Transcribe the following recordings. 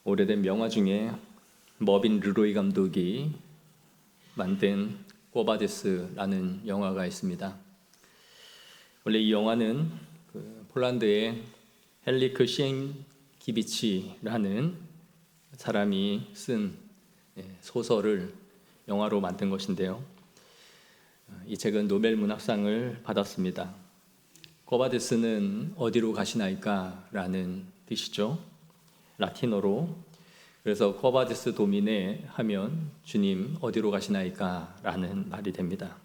오래된 영화 중에 머빈 르로이 감독이 만든 꼬바디스라는 영화가 있습니다. 원래 이 영화는 폴란드의 헬리크 시엔키비치라는 사람이 쓴 소설을 영화로 만든 것인데요. 이 책은 노벨 문학상을 받았습니다. 꼬바디스는 어디로 가시나이까? 라는 뜻이죠. 라틴어로. 그래서 꼬바디스 도미네 하면 주님 어디로 가시나이까? 라는 말이 됩니다.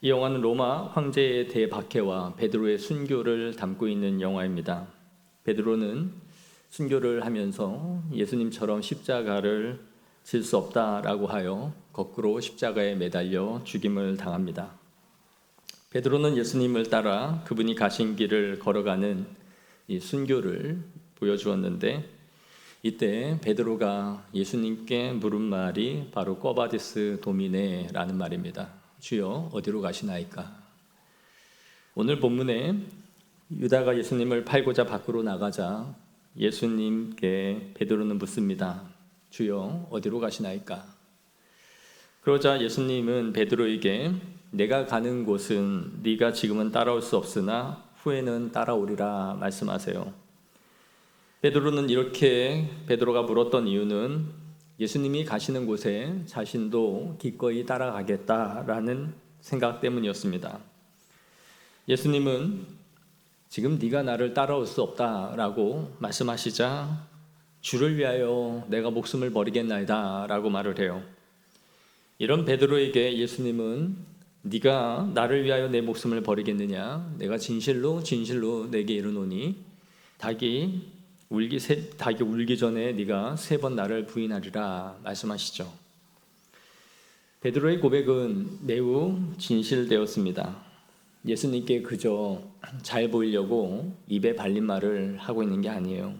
이 영화는 로마 황제의 대박해와 베드로의 순교를 담고 있는 영화입니다. 베드로는 순교를 하면서 예수님처럼 십자가를 질 수 없다라고 하여 거꾸로 십자가에 매달려 죽임을 당합니다. 베드로는 예수님을 따라 그분이 가신 길을 걸어가는 이 순교를 보여주었는데, 이때 베드로가 예수님께 물은 말이 바로 꼬바디스 도미네라는 말입니다. 주여 어디로 가시나이까? 오늘 본문에 유다가 예수님을 팔고자 밖으로 나가자 예수님께 베드로는 묻습니다. 주여 어디로 가시나이까? 그러자 예수님은 베드로에게 내가 가는 곳은 네가 지금은 따라올 수 없으나 후에는 따라오리라 말씀하세요. 베드로는 이렇게 베드로가 물었던 이유는 예수님이 가시는 곳에 자신도 기꺼이 따라가겠다라는 생각 때문이었습니다. 예수님은 지금 네가 나를 따라올 수 없다라고 말씀하시자 주를 위하여 내가 목숨을 버리겠나이다 라고 말을 해요. 이런 베드로에게 예수님은 네가 나를 위하여 내 목숨을 버리겠느냐? 내가 진실로 내게 이르노니 닭이 울기 전에 네가 3번 나를 부인하리라 말씀하시죠. 베드로의 고백은 매우 진실되었습니다. 예수님께 그저 잘 보이려고 입에 발린 말을 하고 있는 게 아니에요.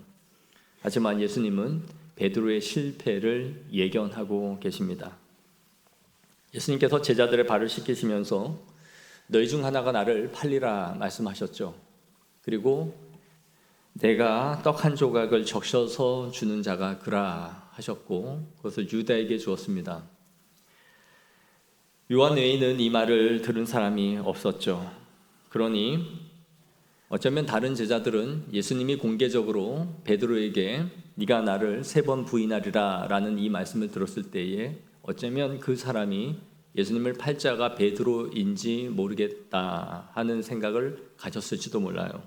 하지만 예수님은 베드로의 실패를 예견하고 계십니다. 예수님께서 제자들의 발을 씻기시면서 너희 중 하나가 나를 팔리라 말씀하셨죠. 그리고 내가 떡 한 조각을 적셔서 주는 자가 그라 하셨고 그것을 유다에게 주었습니다. 요한 외에는 이 말을 들은 사람이 없었죠. 그러니 어쩌면 다른 제자들은 예수님이 공개적으로 베드로에게 네가 나를 3번 부인하리라 라는 이 말씀을 들었을 때에 어쩌면 그 사람이 예수님을 팔 자가 베드로인지 모르겠다 하는 생각을 가졌을지도 몰라요.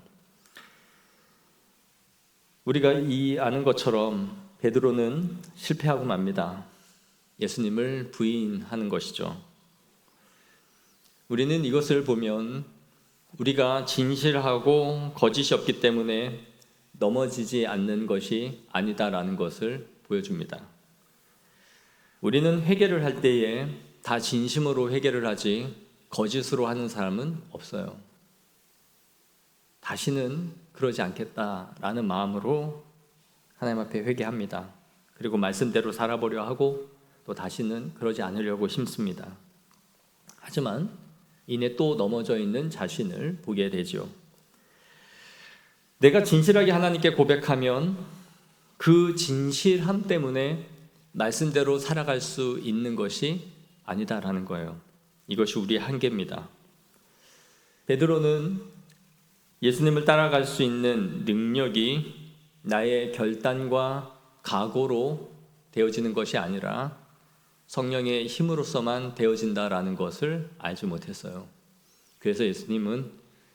우리가 아는 것처럼 베드로는 실패하고 맙니다. 예수님을 부인하는 것이죠. 우리는 이것을 보면 우리가 진실하고 거짓이 없기 때문에 넘어지지 않는 것이 아니다라는 것을 보여줍니다. 우리는 회개를 할 때에 다 진심으로 회개를 하지 거짓으로 하는 사람은 없어요. 다시는 그러지 않겠다라는 마음으로 하나님 앞에 회개합니다. 그리고 말씀대로 살아보려 하고 또 다시는 그러지 않으려고 힘씁니다. 하지만 이내 또 넘어져 있는 자신을 보게 되죠. 내가 진실하게 하나님께 고백하면 그 진실함 때문에 말씀대로 살아갈 수 있는 것이 아니다라는 거예요. 이것이 우리의 한계입니다. 베드로는 예수님을 따라갈 수 있는 능력이 나의 결단과 각오로 되어지는 것이 아니라 성령의 힘으로서만 되어진다라는 것을 알지 못했어요. 그래서 예수님은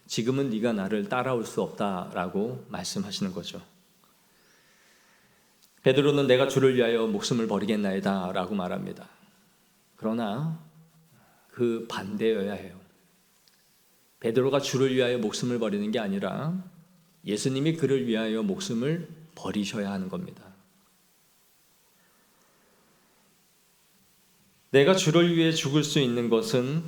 지금은 네가 나를 따라올 수 없다라고 말씀하시는 거죠. 베드로는 내가 주를 위하여 목숨을 버리겠나이다 라고 말합니다. 그러나 그 반대여야 해요. 베드로가 주를 위하여 목숨을 버리는 게 아니라 예수님이 그를 위하여 목숨을 버리셔야 하는 겁니다. 내가 주를 위해 죽을 수 있는 것은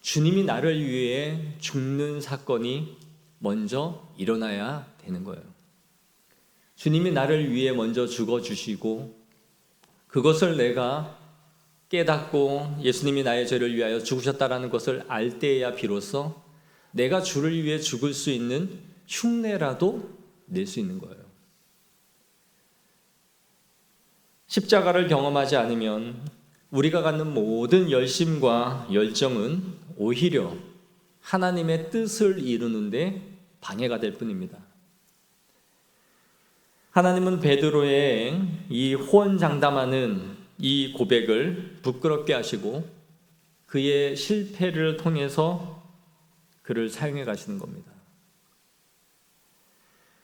주님이 나를 위해 죽는 사건이 먼저 일어나야 되는 거예요. 주님이 나를 위해 먼저 죽어주시고 그것을 내가 깨닫고 예수님이 나의 죄를 위하여 죽으셨다라는 것을 알 때야 비로소 내가 주를 위해 죽을 수 있는 흉내라도 낼 수 있는 거예요. 십자가를 경험하지 않으면 우리가 갖는 모든 열심과 열정은 오히려 하나님의 뜻을 이루는데 방해가 될 뿐입니다. 하나님은 베드로의 이 호언장담하는 이 고백을 부끄럽게 하시고 그의 실패를 통해서 그를 사용해 가시는 겁니다.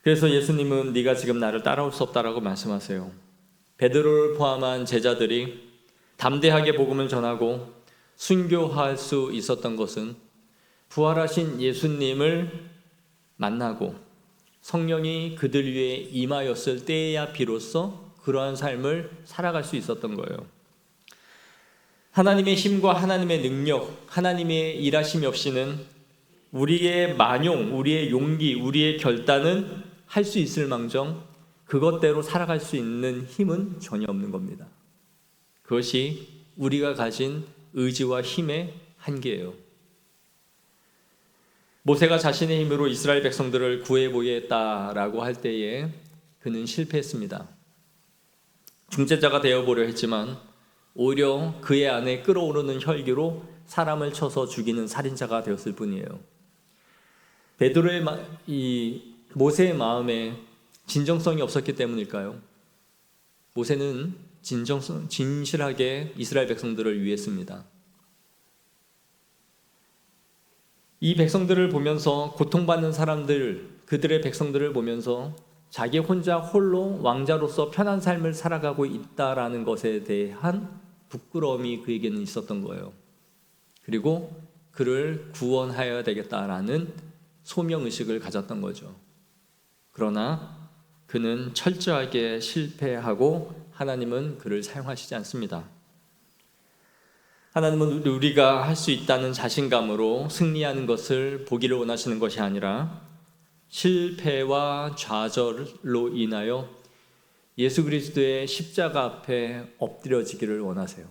그래서 예수님은 네가 지금 나를 따라올 수 없다라고 말씀하세요. 베드로를 포함한 제자들이 담대하게 복음을 전하고 순교할 수 있었던 것은 부활하신 예수님을 만나고 성령이 그들 위에 임하였을 때야 비로소 그러한 삶을 살아갈 수 있었던 거예요. 하나님의 힘과 하나님의 능력, 하나님의 일하심이 없이는 우리의 만용, 우리의 용기, 우리의 결단은 할 수 있을 망정 그것대로 살아갈 수 있는 힘은 전혀 없는 겁니다. 그것이 우리가 가진 의지와 힘의 한계예요. 모세가 자신의 힘으로 이스라엘 백성들을 구해보겠다라고 할 때에 그는 실패했습니다. 중재자가 되어보려 했지만 오히려 그의 안에 끓어오르는 혈기로 사람을 쳐서 죽이는 살인자가 되었을 뿐이에요. 베드로의 모세의 마음에 진정성이 없었기 때문일까요? 모세는 진실하게 이스라엘 백성들을 위했습니다. 이 백성들을 보면서 고통받는 사람들, 그들의 백성들을 보면서 자기 혼자 홀로 왕자로서 편한 삶을 살아가고 있다라는 것에 대한 부끄러움이 그에게는 있었던 거예요. 그리고 그를 구원하여야 되겠다라는 소명의식을 가졌던 거죠. 그러나 그는 철저하게 실패하고 하나님은 그를 사용하시지 않습니다. 하나님은 우리가 할 수 있다는 자신감으로 승리하는 것을 보기를 원하시는 것이 아니라 실패와 좌절로 인하여 예수 그리스도의 십자가 앞에 엎드려지기를 원하세요.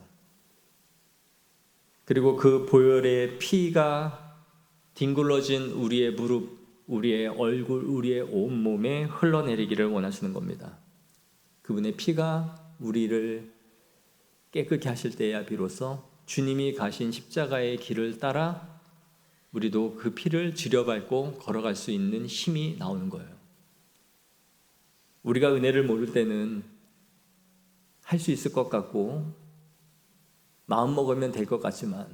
그리고 그 보혈의 피가 뒹굴러진 우리의 무릎, 우리의 얼굴, 우리의 온몸에 흘러내리기를 원하시는 겁니다. 그분의 피가 우리를 깨끗게 하실 때야 비로소 주님이 가신 십자가의 길을 따라 우리도 그 피를 지려밟고 걸어갈 수 있는 힘이 나오는 거예요. 우리가 은혜를 모를 때는 할 수 있을 것 같고 마음 먹으면 될 것 같지만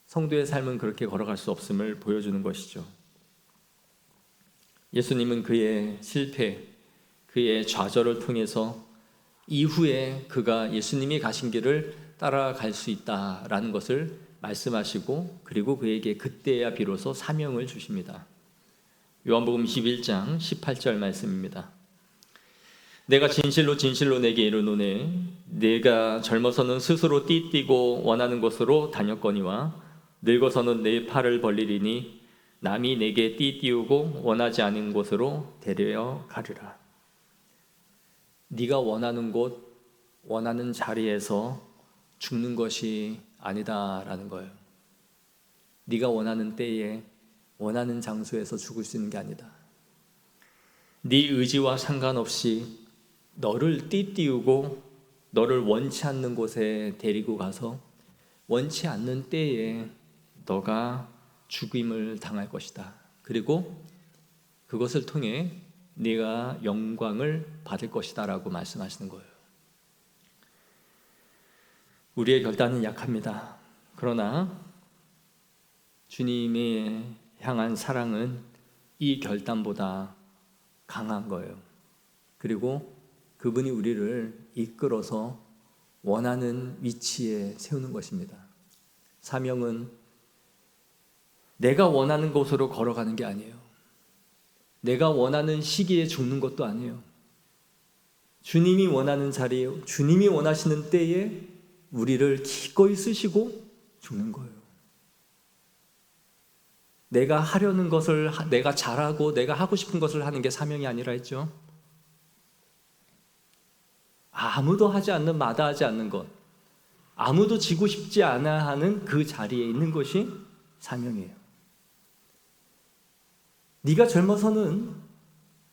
성도의 삶은 그렇게 걸어갈 수 없음을 보여주는 것이죠. 예수님은 그의 실패, 그의 좌절을 통해서 이후에 그가 예수님이 가신 길을 따라갈 수 있다라는 것을 말씀하시고 그리고 그에게 그때야 비로소 사명을 주십니다. 요한복음 21장 18절 말씀입니다. 내가 진실로 진실로 내게 이르노니 내가 젊어서는 스스로 띠뛰고 원하는 곳으로 다녔거니와 늙어서는 내 팔을 벌리리니 남이 내게 띠띠우고 원하지 않은 곳으로 데려 가리라. 네가 원하는 곳, 원하는 자리에서 죽는 것이 아니다라는 거예요. 네가 원하는 때에 원하는 장소에서 죽을 수 있는 게 아니다. 네 의지와 상관없이 너를 띠띠우고 너를 원치 않는 곳에 데리고 가서 원치 않는 때에 너가 죽임을 당할 것이다. 그리고 그것을 통해 네가 영광을 받을 것이다 라고 말씀하시는 거예요. 우리의 결단은 약합니다. 그러나 주님이 향한 사랑은 이 결단보다 강한 거예요. 그리고 그분이 우리를 이끌어서 원하는 위치에 세우는 것입니다. 사명은 내가 원하는 곳으로 걸어가는 게 아니에요. 내가 원하는 시기에 죽는 것도 아니에요. 주님이 원하는 자리에, 주님이 원하시는 때에 우리를 기꺼이 쓰시고 죽는 거예요. 내가 하려는 것을, 내가 잘하고 내가 하고 싶은 것을 하는 게 사명이 아니라 했죠. 아무도 하지 않는, 마다하지 않는 것, 아무도 지고 싶지 않아 하는 그 자리에 있는 것이 사명이에요. 네가 젊어서는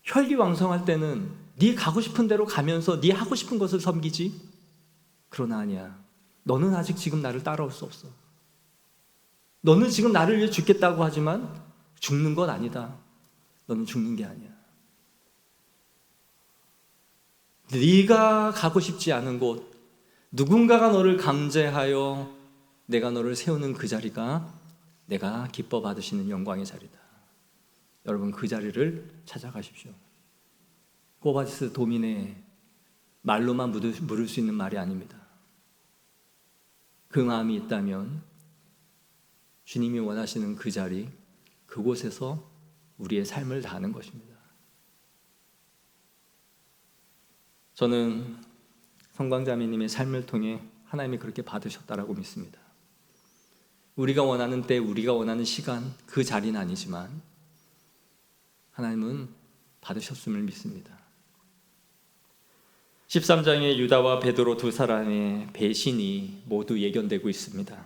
혈기왕성할 때는 네 가고 싶은 대로 가면서 네 하고 싶은 것을 섬기지. 그러나 아니야. 너는 아직 지금 나를 따라올 수 없어. 너는 지금 나를 위해 죽겠다고 하지만 죽는 건 아니다. 너는 죽는 게 아니야. 네가 가고 싶지 않은 곳, 누군가가 너를 강제하여 내가 너를 세우는 그 자리가 내가 기뻐 받으시는 영광의 자리다. 여러분, 그 자리를 찾아가십시오. 꼬바디스 도민의 말로만 물을 수 있는 말이 아닙니다. 그 마음이 있다면 주님이 원하시는 그 자리, 그곳에서 우리의 삶을 다하는 것입니다. 저는 성광자매님의 삶을 통해 하나님이 그렇게 받으셨다라고 믿습니다. 우리가 원하는 때, 우리가 원하는 시간, 그 자리는 아니지만 하나님은 받으셨음을 믿습니다. 13장의 유다와 베드로 두 사람의 배신이 모두 예견되고 있습니다.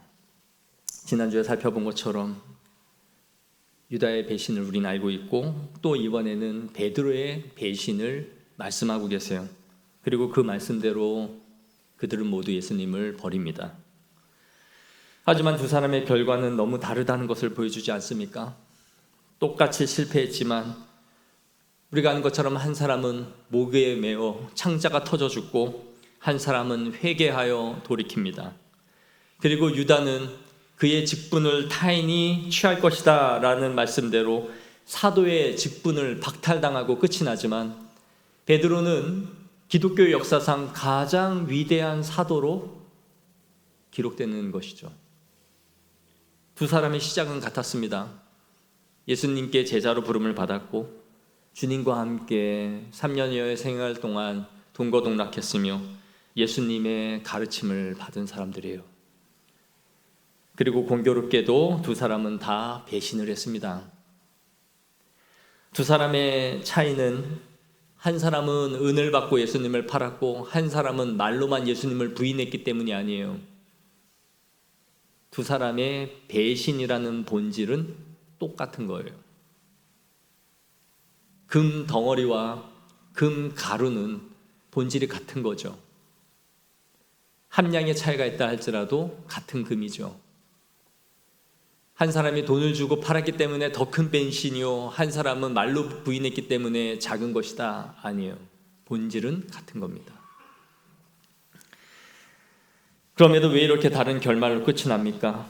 지난주에 살펴본 것처럼 유다의 배신을 우리는 알고 있고, 또 이번에는 베드로의 배신을 말씀하고 계세요. 그리고 그 말씀대로 그들은 모두 예수님을 버립니다. 하지만 두 사람의 결과는 너무 다르다는 것을 보여주지 않습니까? 똑같이 실패했지만 우리가 아는 것처럼 한 사람은 모기에 매어 창자가 터져 죽고 한 사람은 회개하여 돌이킵니다. 그리고 유다는 그의 직분을 타인이 취할 것이다 라는 말씀대로 사도의 직분을 박탈당하고 끝이 나지만, 베드로는 기독교 역사상 가장 위대한 사도로 기록되는 것이죠. 두 사람의 시작은 같았습니다. 예수님께 제자로 부름을 받았고 주님과 함께 3년여의 생활 동안 동거동락했으며 예수님의 가르침을 받은 사람들이에요. 그리고 공교롭게도 두 사람은 다 배신을 했습니다. 두 사람의 차이는, 한 사람은 은을 받고 예수님을 팔았고 한 사람은 말로만 예수님을 부인했기 때문이 아니에요. 두 사람의 배신이라는 본질은 똑같은 거예요. 금 덩어리와 금 가루는 본질이 같은 거죠. 함량의 차이가 있다 할지라도 같은 금이죠. 한 사람이 돈을 주고 팔았기 때문에 더 큰 배신이요, 한 사람은 말로 부인했기 때문에 작은 것이다, 아니에요. 본질은 같은 겁니다. 그럼에도 왜 이렇게 다른 결말로 끝이 납니까?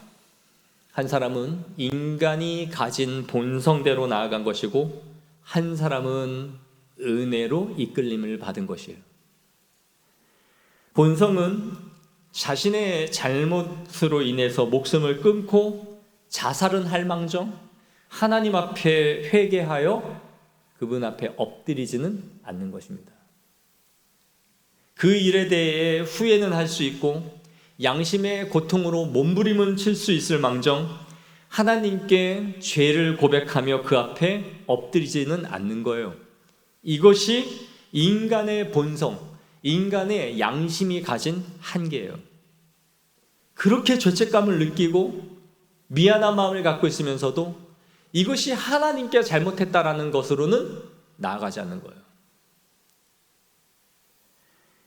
한 사람은 인간이 가진 본성대로 나아간 것이고 한 사람은 은혜로 이끌림을 받은 것이에요. 본성은 자신의 잘못으로 인해서 목숨을 끊고 자살은 할망정 하나님 앞에 회개하여 그분 앞에 엎드리지는 않는 것입니다. 그 일에 대해 후회는 할 수 있고 양심의 고통으로 몸부림은 칠 수 있을 망정 하나님께 죄를 고백하며 그 앞에 엎드리지는 않는 거예요. 이것이 인간의 본성, 인간의 양심이 가진 한계예요. 그렇게 죄책감을 느끼고 미안한 마음을 갖고 있으면서도 이것이 하나님께 잘못했다라는 것으로는 나아가지 않는 거예요.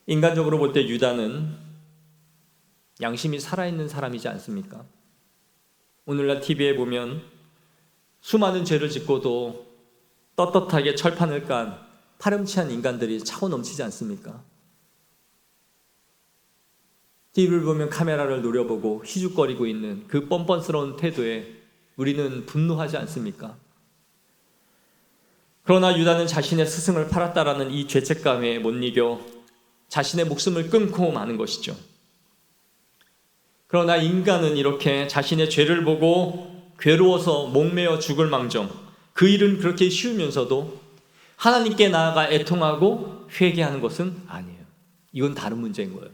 인간적으로 볼 때 유다는 양심이 살아있는 사람이지 않습니까? 오늘날 TV에 보면 수많은 죄를 짓고도 떳떳하게 철판을 깐 파렴치한 인간들이 차고 넘치지 않습니까? TV를 보면 카메라를 노려보고 희죽거리고 있는 그 뻔뻔스러운 태도에 우리는 분노하지 않습니까? 그러나 유다는 자신의 스승을 팔았다라는 이 죄책감에 못 이겨 자신의 목숨을 끊고 마는 것이죠. 그러나 인간은 이렇게 자신의 죄를 보고 괴로워서 목매어 죽을 망정, 그 일은 그렇게 쉬우면서도 하나님께 나아가 애통하고 회개하는 것은 아니에요. 이건 다른 문제인 거예요.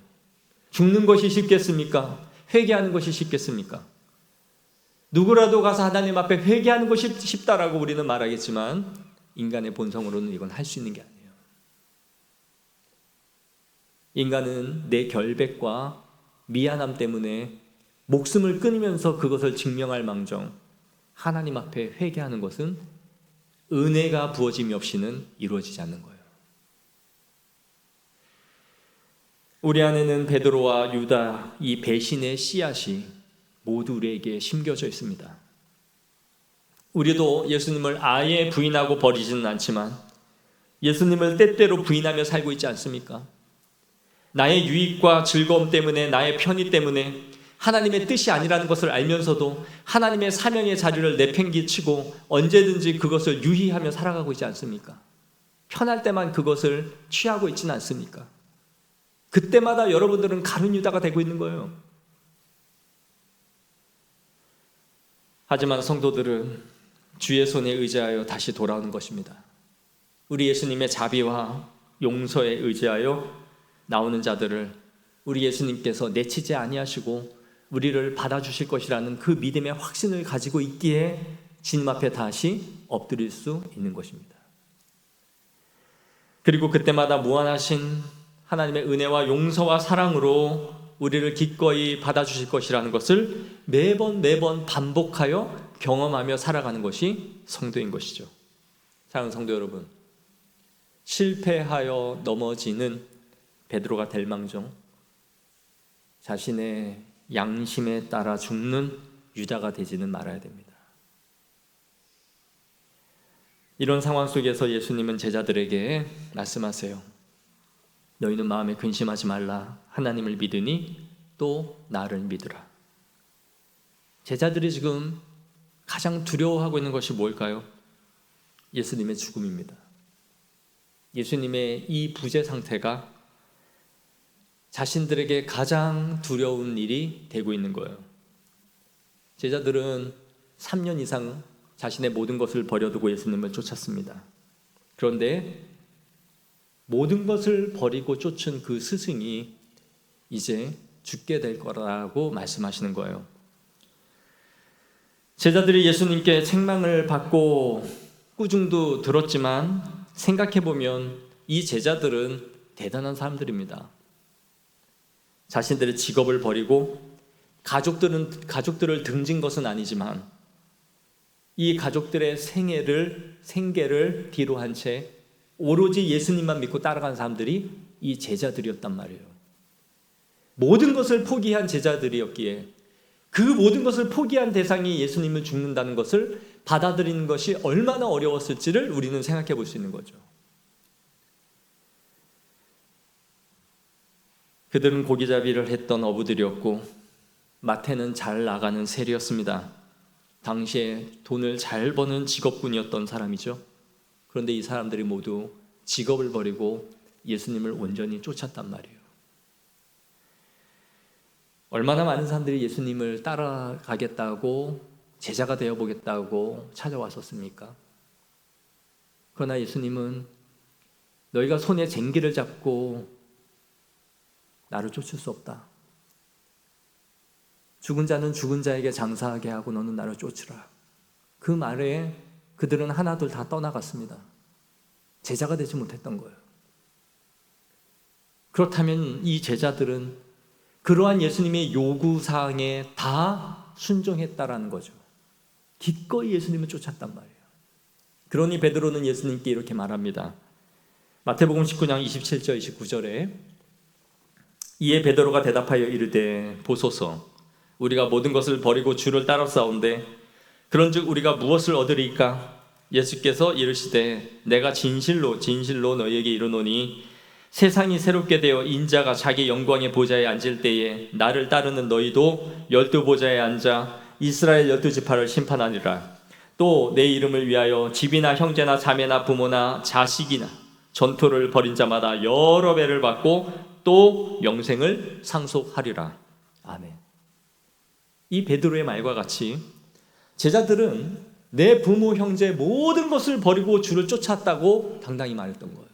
죽는 것이 쉽겠습니까? 회개하는 것이 쉽겠습니까? 누구라도 가서 하나님 앞에 회개하는 것이 쉽다라고 우리는 말하겠지만 인간의 본성으로는 이건 할 수 있는 게 아니에요. 인간은 내 결백과 미안함 때문에 목숨을 끊으면서 그것을 증명할 망정 하나님 앞에 회개하는 것은 은혜가 부어짐이 없이는 이루어지지 않는 거예요. 우리 안에는 베드로와 유다 이 배신의 씨앗이 모두 우리에게 심겨져 있습니다. 우리도 예수님을 아예 부인하고 버리지는 않지만 예수님을 때때로 부인하며 살고 있지 않습니까? 나의 유익과 즐거움 때문에, 나의 편의 때문에 하나님의 뜻이 아니라는 것을 알면서도 하나님의 사명의 자리를 내팽개치고 언제든지 그것을 유희하며 살아가고 있지 않습니까? 편할 때만 그것을 취하고 있지는 않습니까? 그때마다 여러분들은 가룟 유다가 되고 있는 거예요. 하지만 성도들은 주의 손에 의지하여 다시 돌아오는 것입니다. 우리 예수님의 자비와 용서에 의지하여 나오는 자들을 우리 예수님께서 내치지 아니하시고 우리를 받아주실 것이라는 그 믿음의 확신을 가지고 있기에 주님 앞에 다시 엎드릴 수 있는 것입니다. 그리고 그때마다 무한하신 하나님의 은혜와 용서와 사랑으로 우리를 기꺼이 받아주실 것이라는 것을 매번 반복하여 경험하며 살아가는 것이 성도인 것이죠. 사랑하는 성도 여러분, 실패하여 넘어지는 베드로가 될 망정 자신의 양심에 따라 죽는 유다가 되지는 말아야 됩니다. 이런 상황 속에서 예수님은 제자들에게 말씀하세요. 너희는 마음에 근심하지 말라. 하나님을 믿으니 또 나를 믿으라. 제자들이 지금 가장 두려워하고 있는 것이 뭘까요? 예수님의 죽음입니다. 예수님의 이 부재 상태가 자신들에게 가장 두려운 일이 되고 있는 거예요. 제자들은 3년 이상 자신의 모든 것을 버려두고 예수님을 쫓았습니다. 그런데 모든 것을 버리고 쫓은 그 스승이 이제 죽게 될 거라고 말씀하시는 거예요. 제자들이 예수님께 책망을 받고 꾸중도 들었지만 생각해보면 이 제자들은 대단한 사람들입니다. 자신들의 직업을 버리고 가족들을 등진 것은 아니지만 이 가족들의 생계를 뒤로 한 채 오로지 예수님만 믿고 따라간 사람들이 이 제자들이었단 말이에요. 모든 것을 포기한 제자들이었기에 그 모든 것을 포기한 대상이 예수님을 죽는다는 것을 받아들이는 것이 얼마나 어려웠을지를 우리는 생각해 볼 수 있는 거죠. 그들은 고기잡이를 했던 어부들이었고 마태는 잘 나가는 세리였습니다. 당시에 돈을 잘 버는 직업군이었던 사람이죠. 그런데 이 사람들이 모두 직업을 버리고 예수님을 온전히 쫓았단 말이에요. 얼마나 많은 사람들이 예수님을 따라가겠다고 제자가 되어보겠다고 찾아왔었습니까? 그러나 예수님은 너희가 손에 쟁기를 잡고 나를 쫓을 수 없다. 죽은 자는 죽은 자에게 장사하게 하고 너는 나를 쫓으라. 그 말에 그들은 하나둘 다 떠나갔습니다. 제자가 되지 못했던 거예요. 그렇다면 이 제자들은 그러한 예수님의 요구사항에 다 순종했다라는 거죠. 기꺼이 예수님을 쫓았단 말이에요. 그러니 베드로는 예수님께 이렇게 말합니다. 마태복음 19장 27절 29절에 이에 베드로가 대답하여 이르되 보소서 우리가 모든 것을 버리고 주를 따라 싸운데 그런즉 우리가 무엇을 얻으리까? 예수께서 이르시되 내가 진실로 너희에게 이르노니 세상이 새롭게 되어 인자가 자기 영광의 보좌에 앉을 때에 나를 따르는 너희도 12보좌에 앉아 이스라엘 12지파를 심판하리라. 또 내 이름을 위하여 집이나 형제나 자매나 부모나 자식이나 전토를 벌인 자마다 여러 배를 받고 또 영생을 상속하리라. 아멘. 이 베드로의 말과 같이 제자들은 내 부모 형제 모든 것을 버리고 주를 쫓았다고 당당히 말했던 거예요.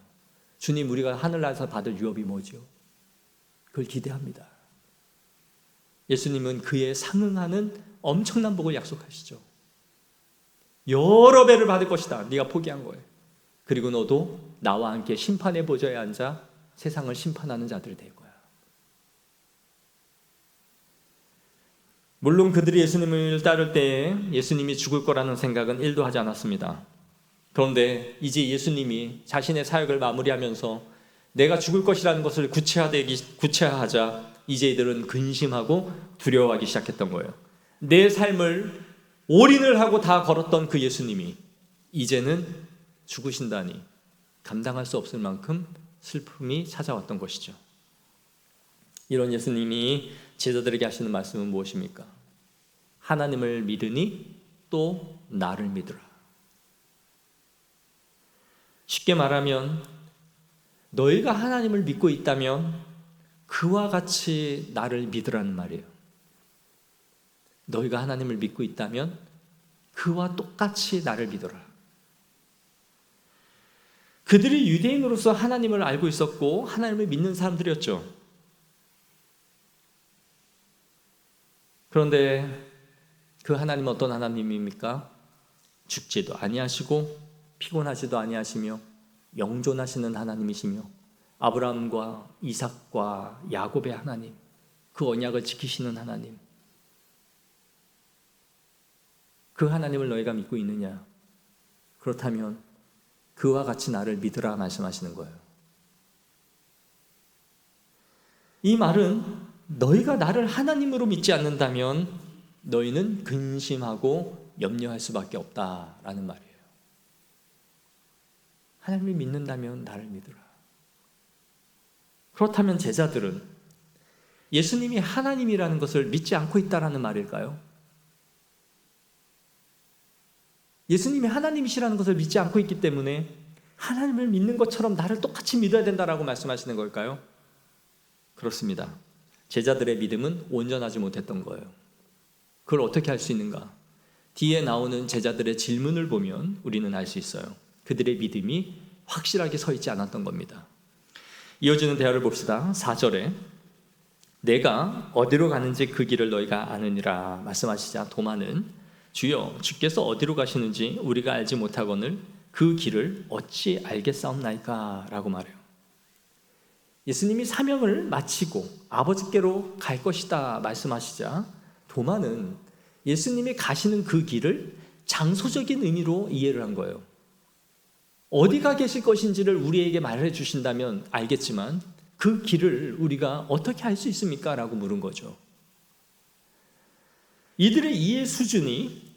주님, 우리가 하늘나라에서 받을 유업이 뭐지요? 그걸 기대합니다. 예수님은 그에 상응하는 엄청난 복을 약속하시죠. 여러 배를 받을 것이다. 네가 포기한 거예요. 그리고 너도 나와 함께 심판의 보좌에 앉아 세상을 심판하는 자들이 될 거야. 물론 그들이 예수님을 따를 때에 예수님이 죽을 거라는 생각은 1도 하지 않았습니다. 그런데 이제 예수님이 자신의 사역을 마무리하면서 내가 죽을 것이라는 것을 구체화하자 이제 이들은 근심하고 두려워하기 시작했던 거예요. 내 삶을 올인을 하고 다 걸었던 그 예수님이 이제는 죽으신다니 감당할 수 없을 만큼 슬픔이 찾아왔던 것이죠. 이런 예수님이 제자들에게 하시는 말씀은 무엇입니까? 하나님을 믿으니 또 나를 믿으라. 쉽게 말하면 너희가 하나님을 믿고 있다면 그와 같이 나를 믿으라는 말이에요. 너희가 하나님을 믿고 있다면 그와 똑같이 나를 믿어라. 그들이 유대인으로서 하나님을 알고 있었고 하나님을 믿는 사람들이었죠. 그런데 그 하나님은 어떤 하나님입니까? 죽지도 아니하시고 피곤하지도 아니하시며 영존하시는 하나님이시며 아브라함과 이삭과 야곱의 하나님, 그 언약을 지키시는 하나님, 그 하나님을 너희가 믿고 있느냐? 그렇다면 그와 같이 나를 믿으라 말씀하시는 거예요. 이 말은 너희가 나를 하나님으로 믿지 않는다면 너희는 근심하고 염려할 수밖에 없다라는 말이에요. 하나님을 믿는다면 나를 믿으라. 그렇다면 제자들은 예수님이 하나님이라는 것을 믿지 않고 있다라는 말일까요? 예수님이 하나님이시라는 것을 믿지 않고 있기 때문에 하나님을 믿는 것처럼 나를 똑같이 믿어야 된다라고 말씀하시는 걸까요? 그렇습니다. 제자들의 믿음은 온전하지 못했던 거예요. 그걸 어떻게 할 수 있는가? 뒤에 나오는 제자들의 질문을 보면 우리는 알 수 있어요. 그들의 믿음이 확실하게 서 있지 않았던 겁니다. 이어지는 대화를 봅시다. 4절에 내가 어디로 가는지 그 길을 너희가 아느니라 말씀하시자 도마는 주여 주께서 어디로 가시는지 우리가 알지 못하거늘 그 길을 어찌 알겠사옵나이까 라고 말해요. 예수님이 사명을 마치고 아버지께로 갈 것이다 말씀하시자 도마는 예수님이 가시는 그 길을 장소적인 의미로 이해를 한 거예요. 어디가 계실 것인지를 우리에게 말해 주신다면 알겠지만 그 길을 우리가 어떻게 알 수 있습니까? 라고 물은 거죠. 이들의 이해 수준이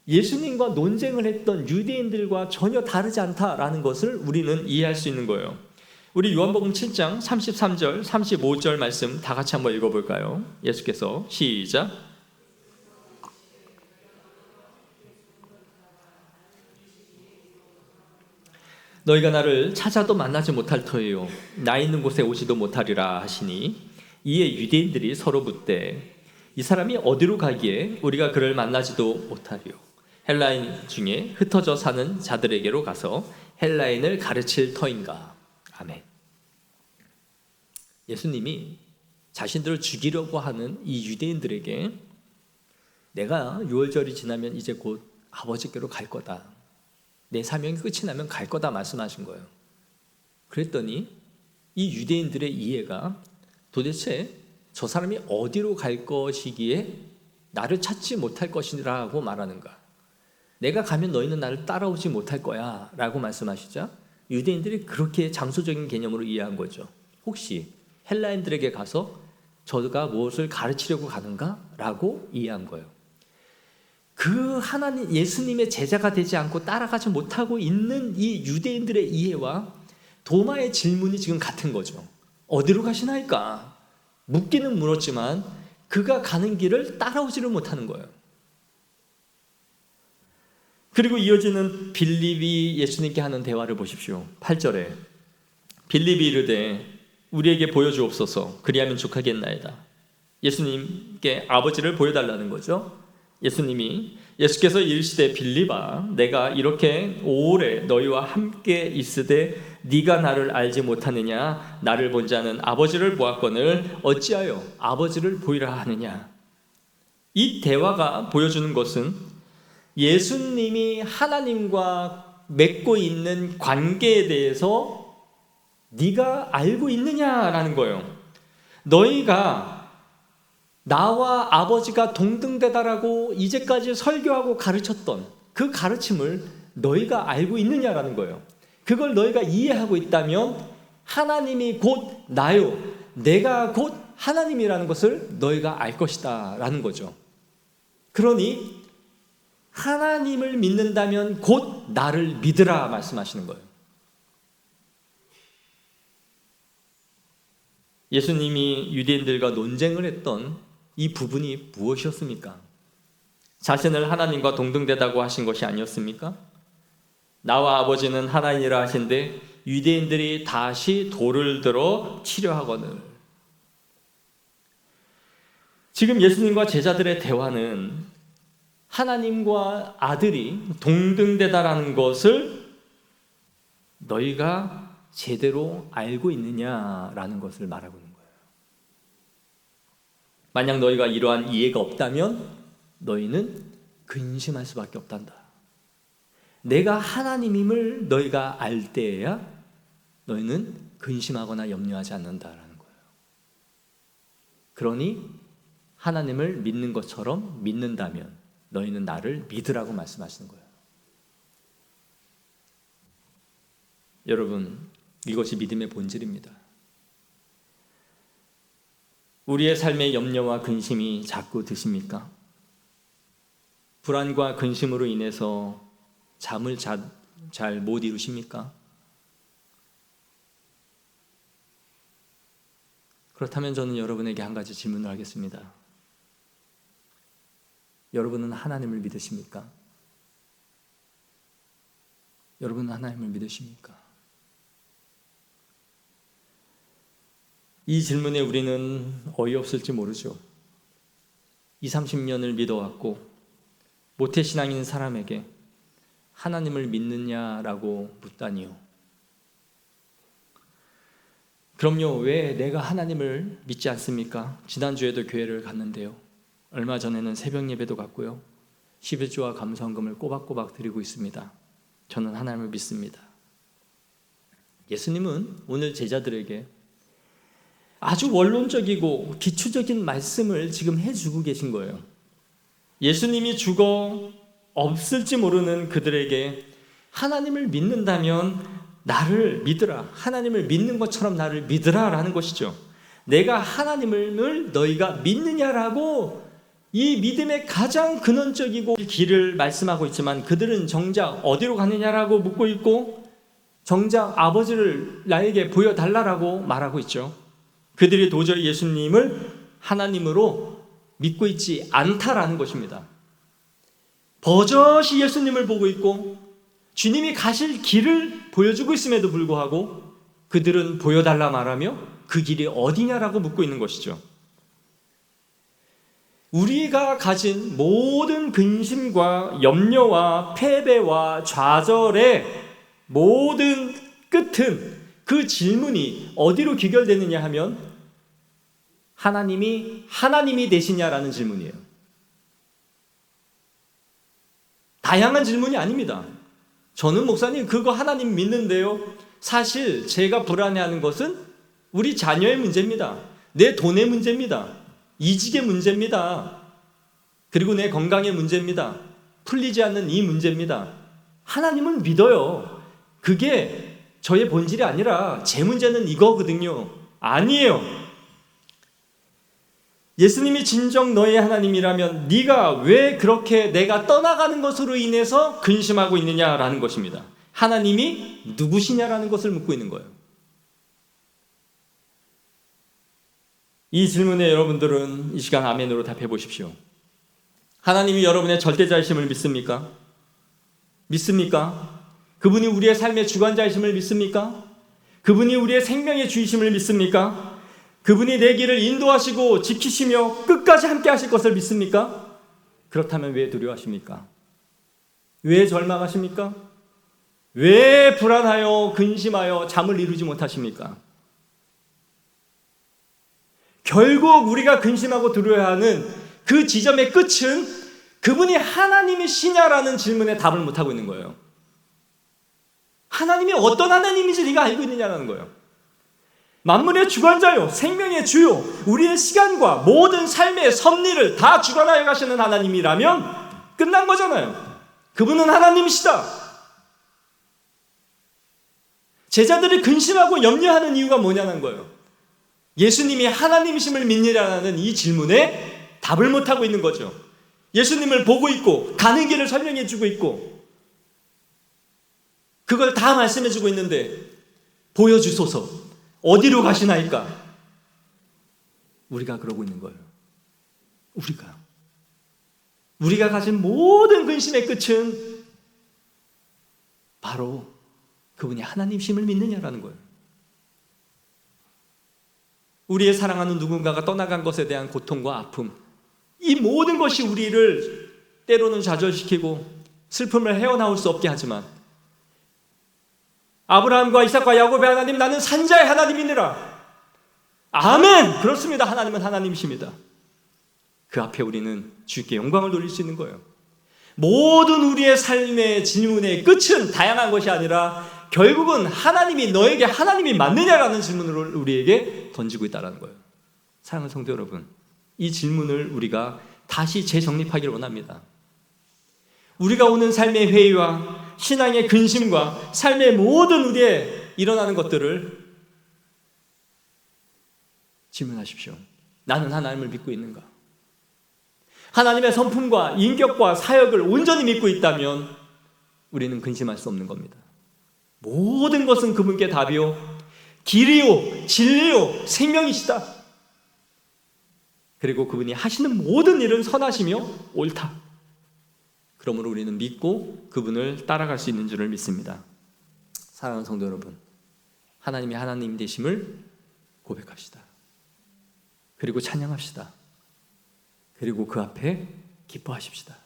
예수님과 논쟁을 했던 유대인들과 전혀 다르지 않다라는 것을 우리는 이해할 수 있는 거예요. 우리 요한복음 7장 33절, 35절 말씀 다 같이 한번 읽어볼까요? 예수께서 시작. 너희가 나를 찾아도 만나지 못할 터예요. 나 있는 곳에 오지도 못하리라 하시니 이에 유대인들이 서로 묻되 이 사람이 어디로 가기에 우리가 그를 만나지도 못하리요. 헬라인 중에 흩어져 사는 자들에게로 가서 헬라인을 가르칠 터인가. 아멘. 예수님이 자신들을 죽이려고 하는 이 유대인들에게 내가 유월절이 지나면 이제 곧 아버지께로 갈 거다. 내 사명이 끝이 나면 갈 거다 말씀하신 거예요. 그랬더니 이 유대인들의 이해가 도대체 저 사람이 어디로 갈 것이기에 나를 찾지 못할 것이라고 말하는가? 내가 가면 너희는 나를 따라오지 못할 거야 라고 말씀하시자 유대인들이 그렇게 장소적인 개념으로 이해한 거죠. 혹시 헬라인들에게 가서 저가 무엇을 가르치려고 가는가? 라고 이해한 거예요. 그 하나님 예수님의 제자가 되지 않고 따라가지 못하고 있는 이 유대인들의 이해와 도마의 질문이 지금 같은 거죠. 어디로 가시나이까? 묻기는 물었지만 그가 가는 길을 따라오지를 못하는 거예요. 그리고 이어지는 빌립이 예수님께 하는 대화를 보십시오. 8절에 빌립이 이르되 우리에게 보여주옵소서 그리하면 족하겠나이다. 예수님께 아버지를 보여달라는 거죠. 예수께서 이르시되 빌립아 내가 이렇게 오래 너희와 함께 있으되 네가 나를 알지 못하느냐? 나를 본 자는 아버지를 보았거늘 어찌하여 아버지를 보이라 하느냐? 이 대화가 보여주는 것은 예수님이 하나님과 맺고 있는 관계에 대해서 네가 알고 있느냐라는 거예요. 너희가 나와 아버지가 동등되다라고 이제까지 설교하고 가르쳤던 그 가르침을 너희가 알고 있느냐라는 거예요. 그걸 너희가 이해하고 있다면 하나님이 곧 나요. 내가 곧 하나님이라는 것을 너희가 알 것이다 라는 거죠. 그러니 하나님을 믿는다면 곧 나를 믿으라 말씀하시는 거예요. 예수님이 유대인들과 논쟁을 했던 이 부분이 무엇이었습니까? 자신을 하나님과 동등되다고 하신 것이 아니었습니까? 나와 아버지는 하나이니라 하신데 유대인들이 다시 돌을 들어 치려 하거늘. 지금 예수님과 제자들의 대화는 하나님과 아들이 동등되다라는 것을 너희가 제대로 알고 있느냐라는 것을 말하고 있는 거예요. 만약 너희가 이러한 이해가 없다면 너희는 근심할 수밖에 없단다. 내가 하나님임을 너희가 알 때에야 너희는 근심하거나 염려하지 않는다라는 거예요. 그러니 하나님을 믿는 것처럼 믿는다면 너희는 나를 믿으라고 말씀하시는 거예요. 여러분, 이것이 믿음의 본질입니다. 우리의 삶의 염려와 근심이 자꾸 드십니까? 불안과 근심으로 인해서 잠을 잘 못 이루십니까? 그렇다면 저는 여러분에게 한 가지 질문을 하겠습니다. 여러분은 하나님을 믿으십니까? 여러분은 하나님을 믿으십니까? 이 질문에 우리는 어이없을지 모르죠. 20, 30년을 믿어왔고 모태신앙인 사람에게 하나님을 믿느냐라고 묻다니요. 그럼요, 왜 내가 하나님을 믿지 않습니까? 지난주에도 교회를 갔는데요. 얼마 전에는 새벽 예배도 갔고요. 11조와 감사헌금을 꼬박꼬박 드리고 있습니다. 저는 하나님을 믿습니다. 예수님은 오늘 제자들에게 아주 원론적이고 기초적인 말씀을 지금 해주고 계신 거예요. 예수님이 죽어 없을지 모르는 그들에게 하나님을 믿는다면 나를 믿으라. 하나님을 믿는 것처럼 나를 믿으라 라는 것이죠. 내가 하나님을 너희가 믿느냐라고 이 믿음의 가장 근원적이고 길을 말씀하고 있지만 그들은 정작 어디로 가느냐라고 묻고 있고 정작 아버지를 나에게 보여달라라고 말하고 있죠. 그들이 도저히 예수님을 하나님으로 믿고 있지 않다라는 것입니다. 버젓이 예수님을 보고 있고 주님이 가실 길을 보여주고 있음에도 불구하고 그들은 보여달라 말하며 그 길이 어디냐라고 묻고 있는 것이죠. 우리가 가진 모든 근심과 염려와 패배와 좌절의 모든 끝은 그 질문이 어디로 귀결되느냐 하면 하나님이 되시냐라는 질문이에요. 다양한 질문이 아닙니다. 저는 목사님 그거 하나님 믿는데요. 사실 제가 불안해하는 것은 우리 자녀의 문제입니다. 내 돈의 문제입니다. 이직의 문제입니다. 그리고 내 건강의 문제입니다. 풀리지 않는 이 문제입니다. 하나님은 믿어요. 그게 저의 본질이 아니라 제 문제는 이거거든요. 아니에요. 예수님이 진정 너의 하나님이라면 네가 왜 그렇게 내가 떠나가는 것으로 인해서 근심하고 있느냐라는 것입니다. 하나님이 누구시냐라는 것을 묻고 있는 거예요. 이 질문에 여러분들은 이 시간 아멘으로 답해 보십시오. 하나님이 여러분의 절대자이심을 믿습니까? 믿습니까? 그분이 우리의 삶의 주관자이심을 믿습니까? 그분이 우리의 생명의 주이심을 믿습니까? 그분이 내 길을 인도하시고 지키시며 끝까지 함께 하실 것을 믿습니까? 그렇다면 왜 두려워하십니까? 왜 절망하십니까? 왜 불안하여 근심하여 잠을 이루지 못하십니까? 결국 우리가 근심하고 두려워하는 그 지점의 끝은 그분이 하나님이시냐라는 질문에 답을 못하고 있는 거예요. 하나님이 어떤 하나님인지 네가 알고 있느냐라는 거예요. 만물의 주관자요, 생명의 주요, 우리의 시간과 모든 삶의 섭리를 다 주관하여 가시는 하나님이라면 끝난 거잖아요. 그분은 하나님이시다. 제자들이 근심하고 염려하는 이유가 뭐냐는 거예요. 예수님이 하나님이심을 믿느냐는 이 질문에 답을 못하고 있는 거죠. 예수님을 보고 있고 가는 길을 설명해 주고 있고 그걸 다 말씀해 주고 있는데 보여주소서, 어디로 가시나이까? 우리가 그러고 있는 거예요. 우리가 가진 모든 근심의 끝은 바로 그분이 하나님이심을 믿느냐라는 거예요. 우리의 사랑하는 누군가가 떠나간 것에 대한 고통과 아픔, 이 모든 것이 우리를 때로는 좌절시키고 슬픔을 헤어나올 수 없게 하지만 아브라함과 이삭과 야곱의 하나님, 나는 산자의 하나님이니라. 아멘! 그렇습니다. 하나님은 하나님이십니다. 그 앞에 우리는 주께 영광을 돌릴 수 있는 거예요. 모든 우리의 삶의 질문의 끝은 다양한 것이 아니라 결국은 하나님이 너에게 하나님이 맞느냐라는 질문을 우리에게 던지고 있다는 거예요. 사랑하는 성도 여러분, 이 질문을 우리가 다시 재정립하기를 원합니다. 우리가 오는 삶의 회의와 신앙의 근심과 삶의 모든 우리의 일어나는 것들을 질문하십시오. 나는 하나님을 믿고 있는가? 하나님의 성품과 인격과 사역을 온전히 믿고 있다면 우리는 근심할 수 없는 겁니다. 모든 것은 그분께 답이요, 길이요, 진리요, 생명이시다. 그리고 그분이 하시는 모든 일은 선하시며 옳다. 그러므로 우리는 믿고 그분을 따라갈 수 있는 줄을 믿습니다. 사랑하는 성도 여러분, 하나님이 하나님 되심을 고백합시다. 그리고 찬양합시다. 그리고 그 앞에 기뻐하십시다.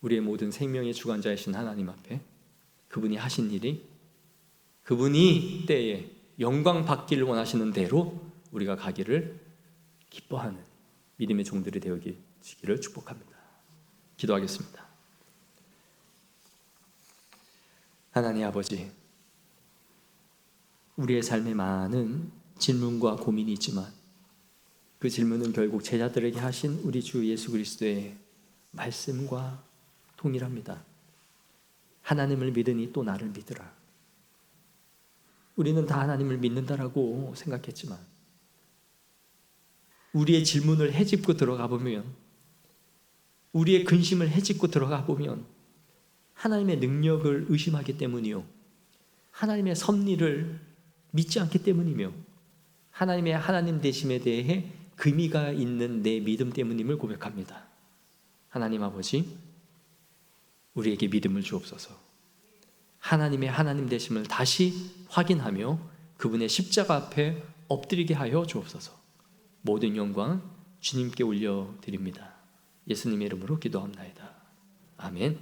우리의 모든 생명의 주관자이신 하나님 앞에 그분이 하신 일이, 그분이 때에 영광 받기를 원하시는 대로 우리가 가기를 기뻐하는 믿음의 종들이 되어지기를 축복합니다. 기도하겠습니다. 하나님 아버지, 우리의 삶에 많은 질문과 고민이 있지만 그 질문은 결국 제자들에게 하신 우리 주 예수 그리스도의 말씀과 동일합니다. 하나님을 믿으니 또 나를 믿으라. 우리는 다 하나님을 믿는다라고 생각했지만 우리의 질문을 헤집고 들어가 보면, 우리의 근심을 헤집고 들어가 보면 하나님의 능력을 의심하기 때문이요, 하나님의 섭리를 믿지 않기 때문이며, 하나님의 하나님 되심에 대해 금이가 있는 내 믿음 때문임을 고백합니다. 하나님 아버지, 우리에게 믿음을 주옵소서. 하나님의 하나님 되심을 다시 확인하며 그분의 십자가 앞에 엎드리게 하여 주옵소서. 모든 영광 주님께 올려드립니다. 예수님의 이름으로 기도합나이다. 아멘.